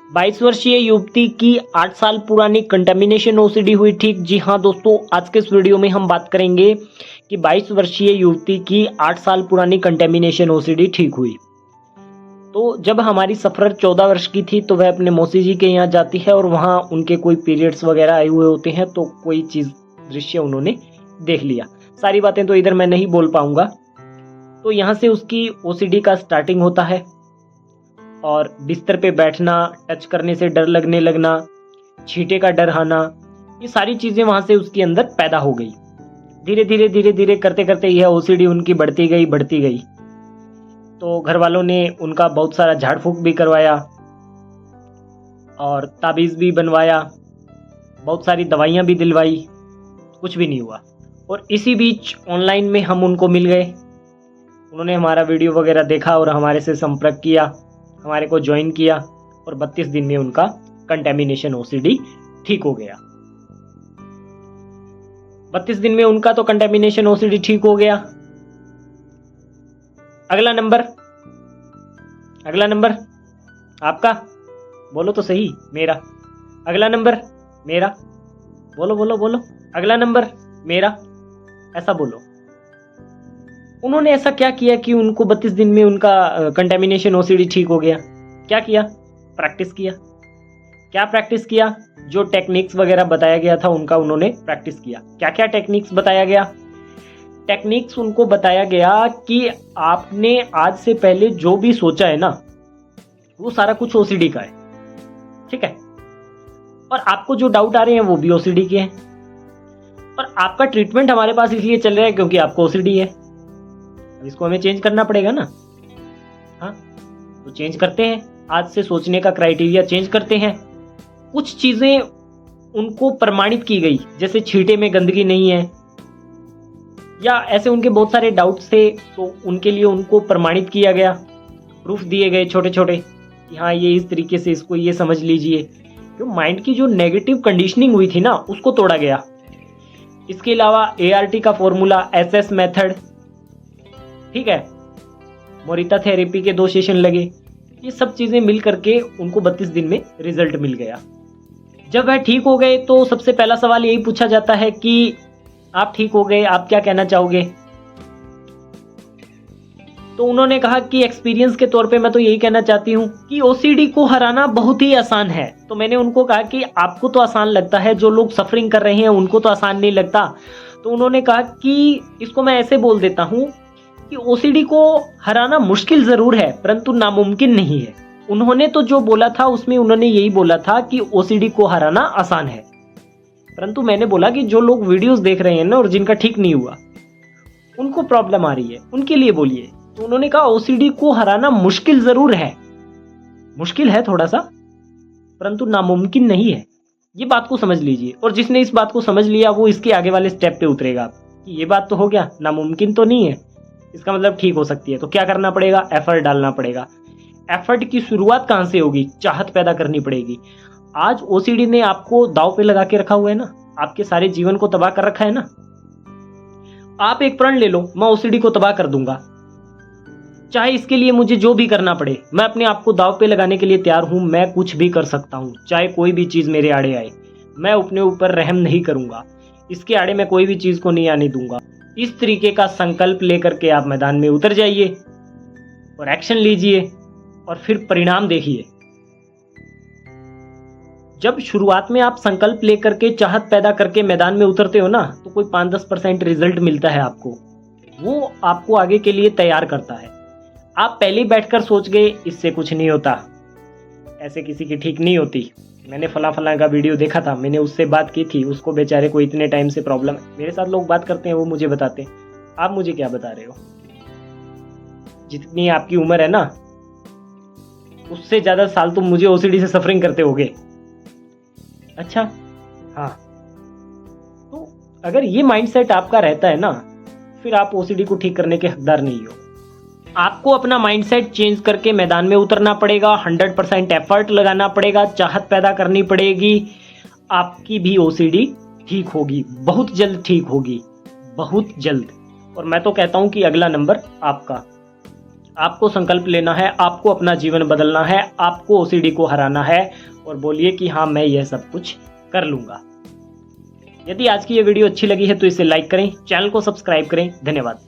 22 वर्षीय युवती की 8 साल पुरानी कंटामिनेशन ओसीडी हुई ठीक। जी हाँ दोस्तों, आज के इस वीडियो में हम बात करेंगे कि 22 वर्षीय युवती की 8 साल पुरानी कंटामिनेशन ओसीडी ठीक हुई। तो जब हमारी सफर 14 वर्ष की थी तो वह अपने मौसी जी के यहाँ जाती है और वहाँ उनके कोई पीरियड्स वगैरह आए हुए होते हैं, तो कोई चीज़ दृश्य उन्होंने देख लिया। सारी बातें तो इधर मैं नहीं बोल पाऊंगा। तो यहाँ से उसकी ओसीडी का स्टार्टिंग होता है और बिस्तर पे बैठना, टच करने से डर लगने लगना, छींटे का डर आना, ये सारी चीज़ें वहाँ से उसके अंदर पैदा हो गई। धीरे धीरे करते करते यह ओसीडी उनकी बढ़ती गई। तो घर वालों ने उनका बहुत सारा झाड़ फूक भी करवाया और ताबीज़ भी बनवाया, बहुत सारी दवाइयाँ भी दिलवाई, कुछ भी नहीं हुआ। और इसी बीच ऑनलाइन में हम उनको मिल गए। उन्होंने हमारा वीडियो वगैरह देखा और हमारे से संपर्क किया, हमारे को ज्वाइन किया और 32 दिन में उनका कंटेमिनेशन ओसीडी ठीक हो गया। 32 दिन में उनका तो कंटेमिनेशन ओसीडी ठीक हो गया। अगला नंबर आपका, बोलो तो सही। मेरा अगला नंबर, मेरा बोलो। अगला नंबर मेरा, ऐसा बोलो। उन्होंने ऐसा क्या किया कि उनको 32 दिन में उनका कंटेमिनेशन ओसीडी ठीक हो गया? क्या किया? प्रैक्टिस किया। क्या प्रैक्टिस किया? जो टेक्निक्स वगैरह बताया गया था उनका उन्होंने प्रैक्टिस किया। क्या क्या टेक्निक्स बताया गया? टेक्निक्स उनको बताया गया कि आपने आज से पहले जो भी सोचा है ना, वो सारा कुछ ओसीडी का है, ठीक है? और आपको जो डाउट आ रहे हैं वो भी ओसीडी के हैं। और आपका ट्रीटमेंट हमारे पास इसलिए चल रहा है क्योंकि आपको ओसीडी है। इसको हमें चेंज करना पड़ेगा ना। हाँ, तो चेंज करते हैं। आज से सोचने का क्राइटेरिया चेंज करते हैं। कुछ चीजें उनको प्रमाणित की गई, जैसे छींटे में गंदगी नहीं है या ऐसे उनके बहुत सारे डाउट्स थे, तो उनके लिए उनको प्रमाणित किया गया। प्रूफ दिए गए छोटे छोटे कि हाँ ये इस तरीके से, इसको ये समझ लीजिए। जो माइंड की जो नेगेटिव कंडीशनिंग हुई थी ना, उसको तोड़ा गया। इसके अलावा ART का फॉर्मूला, SS मेथड, ठीक है, मोरिता थेरेपी के 2 सेशन लगे। ये सब चीजें मिल करके उनको 32 दिन में रिजल्ट मिल गया। जब वह ठीक हो गए तो सबसे पहला सवाल यही पूछा जाता है कि आप ठीक हो गए, आप क्या कहना चाहोगे? तो उन्होंने कहा कि एक्सपीरियंस के तौर पे मैं तो यही कहना चाहती हूँ कि ओसीडी को हराना बहुत ही आसान है। तो मैंने उनको कहा कि आपको तो आसान लगता है, जो लोग सफरिंग कर रहे हैं उनको तो आसान नहीं लगता। तो उन्होंने कहा कि इसको मैं ऐसे बोल देता हूँ कि ओसीडी को हराना मुश्किल जरूर है परंतु नामुमकिन नहीं है। उन्होंने तो जो बोला था उसमें उन्होंने यही बोला था कि ओसीडी को हराना आसान है, परंतु मैंने बोला कि जो लोग वीडियोस देख रहे हैं ना और जिनका ठीक नहीं हुआ, उनको प्रॉब्लम आ रही है, उनके लिए बोलिए। तो उन्होंने कहा ओसीडी को हराना मुश्किल जरूर है, मुश्किल है थोड़ा सा, परंतु नामुमकिन नहीं है। ये बात को समझ लीजिए। और जिसने इस बात को समझ लिया वो इसके आगे वाले स्टेप पे उतरेगा कि ये बात तो हो गया, नामुमकिन तो नहीं है, इसका मतलब ठीक हो सकती है। तो क्या करना पड़ेगा? एफर्ट डालना पड़ेगा। एफर्ट की शुरुआत कहां से होगी? चाहत पैदा करनी पड़ेगी। आज ओसीडी ने आपको दांव पे लगा के रखा हुआ है ना, आपके सारे जीवन को तबाह कर रखा है ना। आप एक प्रण ले लो, मैं ओसीडी को तबाह कर दूंगा, चाहे इसके लिए मुझे जो भी करना पड़े। मैं अपने आप को दांव पे लगाने के लिए तैयार हूं, मैं कुछ भी कर सकता हूं, चाहे कोई भी चीज मेरे आड़े आए। मैं अपने ऊपर रहम नहीं करूंगा, इसके आड़े मैं कोई भी चीज को नहीं आने दूंगा। इस तरीके का संकल्प लेकर के आप मैदान में उतर जाइए और एक्शन लीजिए और फिर परिणाम देखिए। जब शुरुआत में आप संकल्प लेकर के, चाहत पैदा करके मैदान में उतरते हो ना, तो कोई 5-10% रिजल्ट मिलता है आपको। वो आपको आगे के लिए तैयार करता है। आप पहले ही बैठकर सोच गए इससे कुछ नहीं होता, ऐसे किसी की ठीक नहीं होती, मैंने फला का वीडियो देखा था, मैंने उससे बात की थी, उसको बेचारे को इतने टाइम से प्रॉब्लम है। मेरे साथ लोग बात करते हैं, वो मुझे बताते हैं। आप मुझे क्या बता रहे हो? जितनी आपकी उम्र है ना, उससे ज्यादा साल तुम मुझे ओसीडी से सफरिंग करते होगे। अच्छा, हाँ, तो अगर ये माइंडसेट आपका रहता है ना, फिर आप ओसीडी को ठीक करने के हकदार नहीं हो। आपको अपना माइंडसेट चेंज करके मैदान में उतरना पड़ेगा, 100% एफर्ट लगाना पड़ेगा, चाहत पैदा करनी पड़ेगी। आपकी भी ओसीडी ठीक होगी, बहुत जल्द ठीक होगी, बहुत जल्द। और मैं तो कहता हूं कि अगला नंबर आपका। आपको संकल्प लेना है, आपको अपना जीवन बदलना है, आपको ओसीडी को हराना है और बोलिए कि हाँ मैं यह सब कुछ कर लूँगा। यदि आज की ये वीडियो अच्छी लगी है तो इसे लाइक करें, चैनल को सब्सक्राइब करें। धन्यवाद।